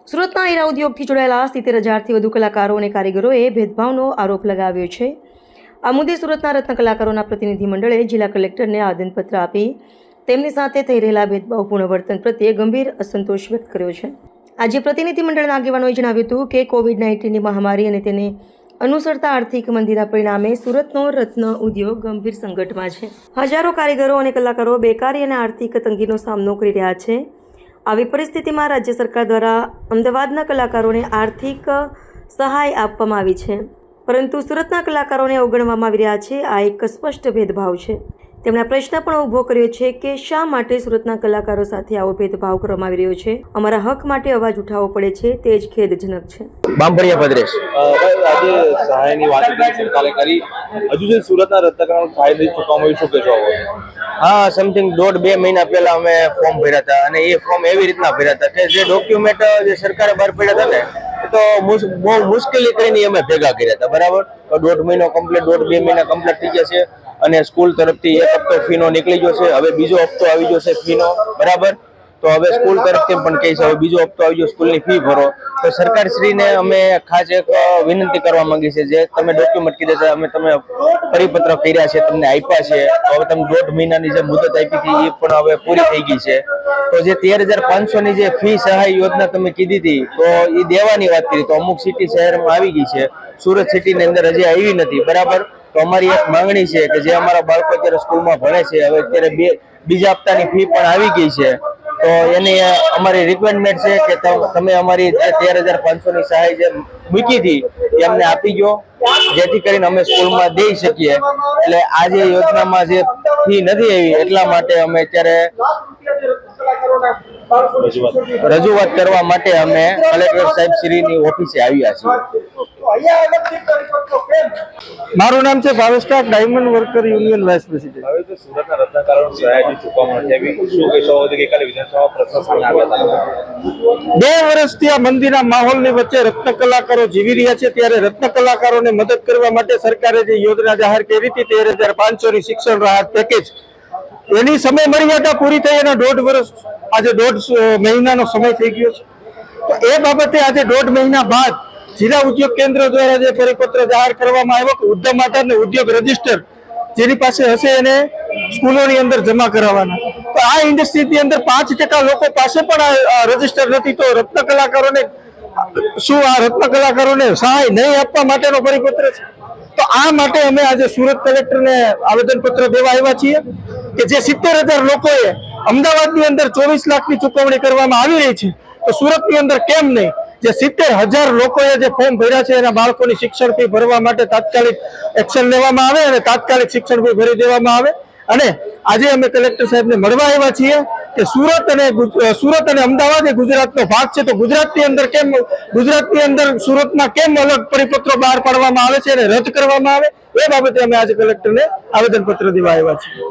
સુરતના હીરા ઉદ્યોગથી જોડાયેલા 70,000થી વધુ કલાકારો અને કારીગરોએ ભેદભાવનો આરોપ લગાવ્યો છે। આ મુદ્દે સુરતના રત્ન કલાકારોના પ્રતિનિધિ મંડળે જિલ્લા કલેક્ટરને આવેદનપત્ર આપી તેમની સાથે થઈ રહેલા ભેદભાવપૂર્ણ વર્તન પ્રત્યે ગંભીર અસંતોષ વ્યક્ત કર્યો છે। આજે પ્રતિનિધિ મંડળના આગેવાનોએ જણાવ્યું હતું કે કોવિડ-19ની મહામારી અને તેને અનુસરતા આર્થિક મંદીના પરિણામે સુરતનો રત્ન ઉદ્યોગ ગંભીર સંકટમાં છે। હજારો કારીગરો અને કલાકારો બેકારી અને આર્થિક તંગીનો સામનો કરી રહ્યા છે। આવી પરિસ્થિતિમાં રાજ્ય સરકાર દ્વારા અમદાવાદના કલાકારોને આર્થિક સહાય આપવામાં આવી છે, પરંતુ સુરતના કલાકારોને અવગણવામાં આવી રહ્યા છે। આ એક સ્પષ્ટ ભેદભાવ છે। તેમણે આ પ્રશ્ન પણ ઊભો કર્યો છે કે શા માટે સુરતના કલાકારો સાથે આવો ભેદભાવ કરવામાં આવી રહ્યો છે। અમારા હક માટે અવાજ ઉઠાવવો પડે છે, તે જ ખેદજનક છે। બાંભણિયા ભદ્રેશ આજે સહાયની વાત સરકારે કરી, હજુ સુધી સુરતના રત્નકલાકારો સહાય નથી ચૂકવવામાં, શું કહેશો? હા, સમથિંગ 1.5-2 મહિના પહેલા અમે ફોર્મ ભર્યા હતા અને એ ફોર્મ એવી રીતના ભર્યા હતા કે જે ડોક્યુમેન્ટ જે સરકારે બહાર પડ્યા હતા ને એ તો બહુ મુશ્કેલી કરીને અમે ભેગા કર્યા હતા, બરાબર। તો 1.5 મહિનો કમ્પ્લીટ, 1.5-2 મહિના કમ્પ્લીટ થઈ ગયા છે અને સ્કૂલ તરફથી એક હપ્તો ફીનો નીકળી ગયો છે, હવે બીજો હપ્તો આવી ગયો છે ફીનો, બરાબર। તો હવે સ્કૂલ તરફથી પણ કહે છે હવે બીજો હપ્તો આવી ગયો, સ્કૂલની ફી ભરો। તો સરકારશ્રીને અમે ખાસ એક વિનંતી કરવા માંગી છે, જે તમે ડોક્યુમેન્ટ કીધા હતા અમે તમે પરિપત્ર કર્યા છે, તમને આપ્યા છે, તો હવે તમે 1.5 મહિનાની જે મુદત આપી હતી એ પણ હવે પૂરી થઈ ગઈ છે। તો જે 13,500ની જે ફી સહાય યોજના તમે કીધી હતી તો એ દેવાની વાત કરી, તો અમુક સિટી શહેરમાં આવી ગઈ છે, સુરત સિટીની અંદર હજી આવી નથી, બરાબર। તો અમારી એક માંગણી છે કે જે અમારા બાળકો અત્યારે સ્કૂલમાં ભણે છે, હવે અત્યારે બીજા હપ્તાની ફી પણ આવી ગઈ છે, તો એની અમારી રિક્વાયરમેન્ટ છે કે તમે અમારી જે 13,500ની સહાય જે મૂકી હતી એ અમને આપી ગયો, જેથી કરીને અમે સ્કૂલમાં દઈ શકીએ। એટલે આ જે યોજનામાં જે ફી નથી આવી એટલા માટે અમે અત્યારે રજૂઆત કરવા માટે અમે કલેક્ટર સાહેબ શ્રીની ઓફિસે આવ્યા છીએ। મારું નામ છે ભાવેશકા, diamond worker union vice president. હવે તો સુરતના રત્નકલાકારો સહાય હજી ચૂકવવામાં નથી આવી, શું કહેશો? ગઈકાલે વિધાનસભા પ્રશ્ન સામે આવ્યા હતા। 2 વર્ષથી આ મંદીના માહોલની વચ્ચે રત્ન કલાકારો જીવી રહ્યા છે, ત્યારે રત્ન કલાકારોને મદદ કરવા માટે સરકારે જે યોજના જાહેર કરી હતી 13,500ની શિક્ષણ રાહત પેકેજ, એની સમય મર્યાદા પૂરી થઈ અને 1.5 વર્ષ આજે 1.5 મહિનાનો સમય થઈ ગયો છે। તો એ બાબતે આજે 1.5 મહિના બાદ જિલ્લા ઉદ્યોગ કેન્દ્ર દ્વારા જે પરિપત્ર જાહેર કરવામાં આવ્યો કે ઉદ્યમ આધાર ને ઉદ્યોગ રજીસ્ટર જેની પાસે હશે એને સ્કૂલોની અંદર જમા કરાવવાના। તો આ ઇન્ડસ્ટ્રીની અંદર 5% લોકો પાસે પણ આ રજીસ્ટર નથી, તો રત્ન કલાકારોને શું આ રત્ન કલાકારોને સહાય નહીં આપવા માટેનો પરિપત્ર છે? તો આ માટે અમે આજે સુરત કલેક્ટરને આવેદનપત્ર દેવા આવ્યા છીએ કે જે 70,000 લોકોએ અમદાવાદની અંદર 24 લાખની ચૂકવણી કરવામાં આવી રહી છે, તો સુરતની અંદર કેમ નહીં? જે 70,000 લોકોએ જે ફોર્મ ભર્યા છે એના બાળકોની શિક્ષણ ફી ભરવા માટે તાત્કાલિક એક્શન લેવામાં આવે અને તાત્કાલિક શિક્ષણ ફી ભરી દેવામાં આવે। અને આજે અમે કલેક્ટર સાહેબને મળવા આવ્યા છીએ કે સુરત અને અમદાવાદ એ ગુજરાતનો ભાગ છે, તો ગુજરાતની અંદર સુરતના કેમ અલગ પરિપત્રો બહાર પાડવામાં આવે છે અને રદ કરવામાં આવે, એ બાબતે અમે આજે કલેક્ટરને આવેદનપત્ર દેવા આવ્યા છીએ।